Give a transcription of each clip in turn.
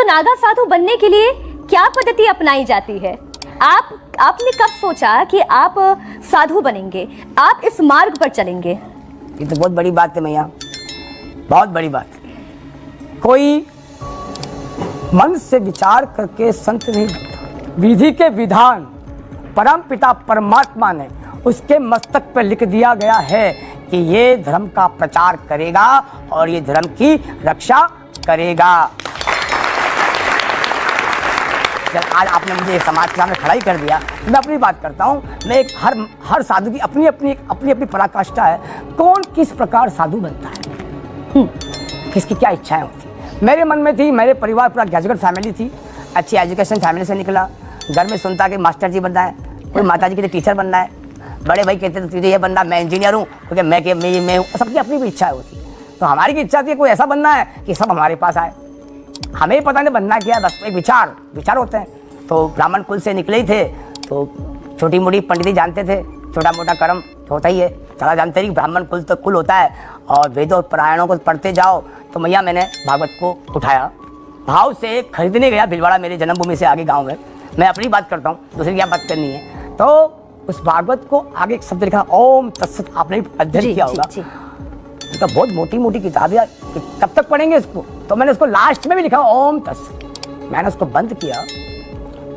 तो नागा साधु बनने के लिए क्या पद्धति अपनाई जाती है? आपने कब सोचा कि आप साधु बनेंगे, आप इस मार्ग पर चलेंगे? ये तो बहुत बड़ी बात है मैया, बहुत बड़ी बात। कोई मन से विचार करके संत नहीं बनता। विधि के विधान परम पिता परमात्मा ने उसके मस्तक पर लिख दिया गया है कि ये धर्म का प्रचार करेगा और ये धर्म की रक्षा करेगा। जब आज आपने मुझे समाज के सामने खड़ा ही कर दिया, मैं अपनी बात करता हूँ। मैं एक हर साधु की अपनी अपनी पराकाष्ठा है। कौन किस प्रकार साधु बनता है, किसकी क्या इच्छाएं होती। मेरे मन में थी, मेरे परिवार पूरा ग्रेजुएट फैमिली थी, अच्छी एजुकेशन फैमिली से निकला। घर में सुनता कि मास्टर जी बनना है, कोई माता जी के लिए टीचर बनना है, बड़े भाई कहते थे तुझे ये बनना, मैं इंजीनियर हूँ, क्योंकि मैं हूँ। सबकी अपनी भी इच्छा होती। तो हमारी की इच्छा थी कोई ऐसा बनना है कि सब हमारे पास आए। हमें पता नहीं बनना क्या है, बस एक विचार होते हैं। तो ब्राह्मण कुल से निकले ही थे, तो छोटी मोटी पंडिती जानते थे, छोटा मोटा कर्म तो होता ही है, सारा जानते ही ब्राह्मण कुल तो कुल होता है। और वेदों परायणों को पढ़ते जाओ। तो मैया मैंने भागवत को उठाया, भाव से खरीदने गया भिलवाड़ा, मेरी जन्मभूमि से आगे गाँव में। मैं अपनी बात करता हूँ, दूसरी क्या बात करनी है। तो उस भागवत को आगे एक शब्द लिखा ओम तत्सत, आपने अध्ययन किया होगा। तो बहुत मोटी मोटी किताब है, कब तक पढ़ेंगे इसको। तो मैंने उसको लास्ट में भी लिखा ओम तत्सत। मैंने उसको बंद किया,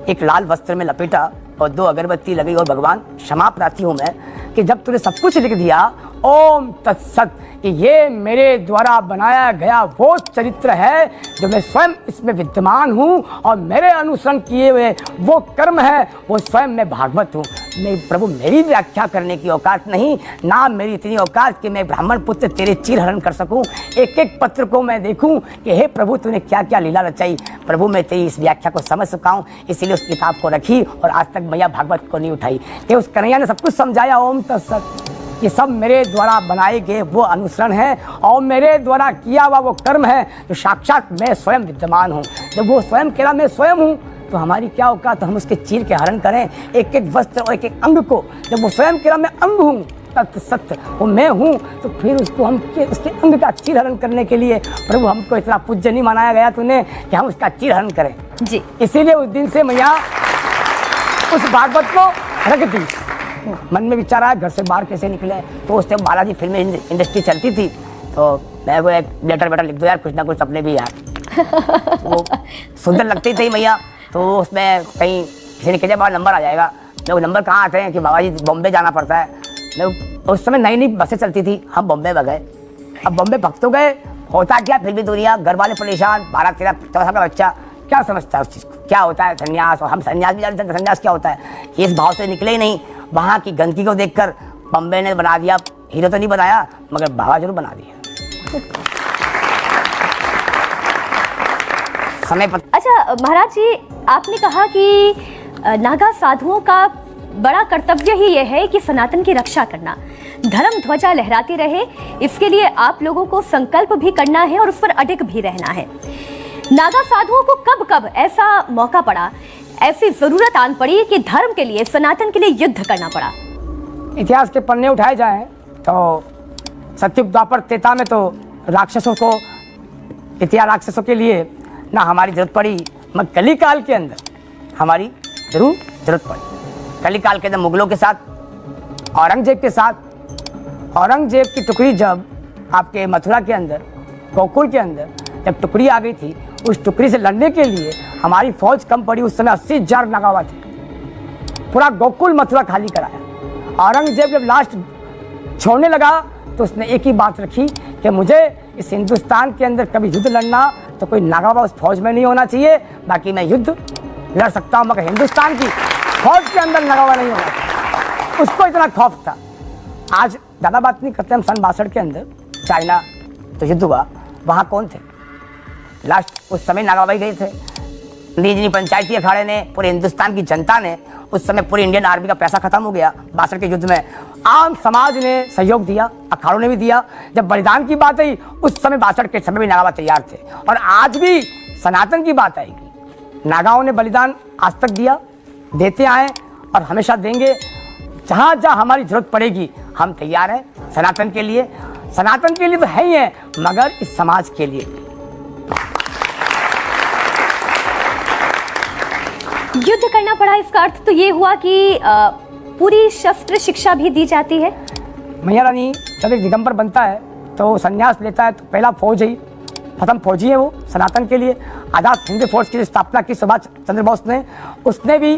एक लाल वस्त्र में लपेटा और 2 अगरबत्ती लगी और भगवान क्षमा प्रार्थी हूँ मैं कि जब तूने सब कुछ लिख दिया ओम तत्सत, कि ये मेरे द्वारा बनाया गया वो चरित्र है जो मैं स्वयं इसमें विद्यमान हूँ और मेरे अनुसरण किए हुए वो कर्म है, वो स्वयं मैं भागवत हूँ। नहीं प्रभु, मेरी व्याख्या करने की औकात नहीं, ना मेरी इतनी औकात कि मैं ब्राह्मण पुत्र तेरे चीर हरण कर सकूं। एक एक पत्र को मैं देखूं कि हे प्रभु तूने क्या क्या लीला रचाई। प्रभु मैं तेरी इस व्याख्या को समझ सका हूं, इसीलिए उस किताब को रखी और आज तक मैया भागवत को नहीं उठाई कि उस कन्हैया ने सब कुछ समझाया। ओम तत्सत, ये सब मेरे द्वारा बनाए गए वो अनुसरण है और मेरे द्वारा किया हुआ वो कर्म है जो साक्षात मैं स्वयं विद्यमान हूँ। जब वो स्वयं कह रहा मैं स्वयं हूँ, तो हमारी क्या औकात, तो हम उसके चीर के हरण करें एक एक वस्त्र और एक एक अंग को। जब वो स्वयं कह रहा मैं अंग हूँ, तत् सत्य वो मैं हूँ, तो फिर उसको हम उसके अंग का चीर हरण करने के लिए प्रभु हमको इतना पूज्य नहीं मनाया गया तूने कि हम उसका चीर हरण करें जी। इसीलिए उस दिन से मैया उस भागवत को रख दी। मन में विचार आया घर से बाहर कैसे निकले। तो उस टाइम बालाजी फिल्म इंडस्ट्री चलती थी, तो मैं को एक लेटर लिख दो यार, कुछ ना कुछ अपने भी यार। वो सुंदर लगती थी मैया। तो उसमें कहीं किसी ने कहा बाबा नंबर आ जाएगा। मैं वो नंबर कहाँ आते हैं कि बाबा जी बॉम्बे जाना पड़ता है। मैं उस समय नई बसें चलती थी, हम बॉम्बे गए। अब बॉम्बे भक्त तो गए, होता क्या फिर भी दुनिया, घर वाले परेशान, 12-13 साल का बच्चा क्या समझता है उस चीज़ को, क्या होता है संन्यास। और हम संन्यास भी जानते हैं संन्यास क्या होता है, इस भाव से निकले ही नहीं। वहाँ की गंदगी को देखकर बॉम्बे ने बना दिया, हीरो तो नहीं बनाया मगर बाबा जरूर बना दिया समय पर। अच्छा महाराज जी, आपने कहा कि नागा साधुओं का बड़ा कर्तव्य ही यह है कि सनातन की रक्षा करना, धर्म ध्वजा लहराती रहे, इसके लिए आप लोगों को संकल्प भी करना है और उस पर अडिग भी रहना है। नागा साधुओं को कब कब ऐसा मौका पड़ा, ऐसी जरूरत आन पड़ी कि धर्म के लिए, सनातन के लिए युद्ध करना पड़ा? इतिहास के पन्ने उठाए जाएं तो सत्युग द्वापर त्रेता में तो राक्षसों को, राक्षसों के लिए ना हमारी जरूरत पड़ी, मगर कलिकाल के अंदर हमारी जरूर जरूरत पड़ी। कलिकाल के अंदर मुगलों के साथ, औरंगजेब के साथ, औरंगजेब की टुकड़ी जब आपके मथुरा के अंदर, गोकुल के अंदर जब टुकड़ी आ गई थी, उस टुकड़ी से लड़ने के लिए हमारी फौज कम पड़ी। उस समय 80,000 नागावा थे, पूरा गोकुल मथुरा खाली कराया। औरंगजेब जब लास्ट छोड़ने लगा तो उसने एक ही बात रखी कि मुझे इस हिंदुस्तान के अंदर कभी युद्ध लड़ना तो कोई नागावा उस फौज में नहीं होना चाहिए, बाकी मैं युद्ध लड़ सकता हूँ मगर हिंदुस्तान की फौज के अंदर नागावा नहीं होना चाहिए। उसको इतना खौफ था। आज ज़्यादा बात नहीं करते हम, सन 62 के अंदर चाइना तो युद्ध हुआ, वहाँ कौन थे लास्ट? उस समय नागावा ही गए थे। निजी पंचायती अखाड़े ने, पूरे हिंदुस्तान की जनता ने, उस समय पूरी इंडियन आर्मी का पैसा खत्म हो गया 62 के युद्ध में, आम समाज ने सहयोग दिया, अखाड़ों ने भी दिया। जब बलिदान की बात आई उस समय 62 के समय भी नागावा तैयार थे। और आज भी सनातन की बात आएगी, नागाओं ने बलिदान आज तक दिया, देते आए और हमेशा देंगे। जहाँ जहाँ हमारी जरूरत पड़ेगी हम तैयार हैं सनातन के लिए। सनातन के लिए तो है ही है, मगर इस समाज के लिए। युद्ध करना पड़ा, इसका अर्थ तो ये हुआ कि पूरी शस्त्र शिक्षा भी दी जाती है। मैया रानी जब एक दिगंबर बनता है तो संन्यास लेता है, तो पहला फौज ही प्रथम फौजी है वो सनातन के लिए। आज़ाद हिंद फौज की स्थापना की सुभाष चंद्र बोस ने, उसने भी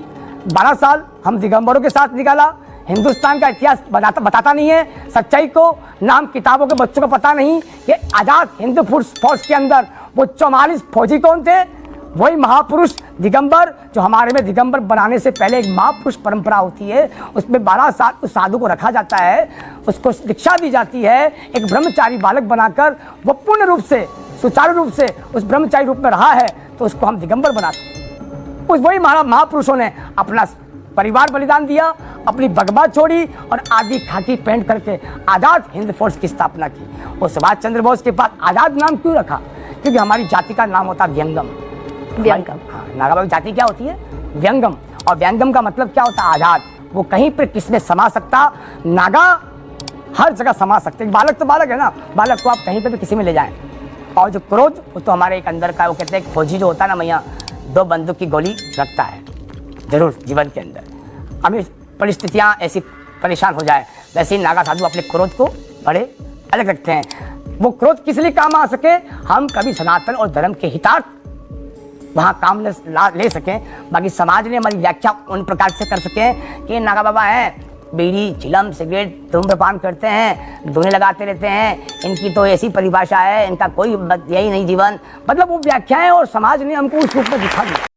12 साल हम दिगंबरों के साथ निकाला। हिंदुस्तान का इतिहास बताता नहीं है सच्चाई को, नाम किताबों के बच्चों को पता नहीं कि आज़ाद हिंद फौज के अंदर वो 44 फौजी कौन थे, वही महापुरुष दिगंबर, जो हमारे में दिगंबर बनाने से पहले एक महापुरुष परंपरा होती है, उसमें 12 साल उस साधु को रखा जाता है, उसको शिक्षा दी जाती है, एक ब्रह्मचारी बालक बनाकर वो पूर्ण रूप से सुचारू रूप से उस ब्रह्मचारी रूप में रहा है, तो उसको हम दिगंबर बनाते हैं। उस वही महापुरुषों ने अपना परिवार बलिदान दिया, अपनी बगबा छोड़ी और आदि खाकी पेंट करके आज़ाद हिंद फौज की स्थापना की। और सुभाष चंद्र बोस के पास आज़ाद नाम क्यों रखा? क्योंकि हमारी जाति का नाम होता व्यंगम। हाँ, नागा की जाति क्या होती है? व्यंगम। और व्यंगम का मतलब क्या होता है? आज़ाद। वो कहीं पर किसमें समा सकता, नागा हर जगह समा सकते। बालक तो बालक है ना, बालक को आप कहीं पर भी किसी में ले जाएं। और जो क्रोध, वो तो हमारे एक अंदर का, वो कहते हैं फौजी जो होता है ना मैया, 2 बंदूक की गोली रखता है जरूर जीवन के अंदर। हमें परिस्थितियाँ ऐसी परेशान हो जाए, वैसे ही नागा साधु अपने क्रोध को बड़े अलग रखते हैं। वो क्रोध किस लिए काम आ सके, हम कभी सनातन और धर्म के हितार्थ वहाँ काम ले सकें, बाकी समाज ने हमारी व्याख्या उन प्रकार से कर सके कि नागा बाबा हैं, बीड़ी चिलम सिगरेट धूम्रपान करते हैं, धुने लगाते रहते हैं, इनकी तो ऐसी परिभाषा है, इनका कोई यही नहीं जीवन, मतलब वो व्याख्याएं और समाज ने हमको उस रूप में दिखा दी।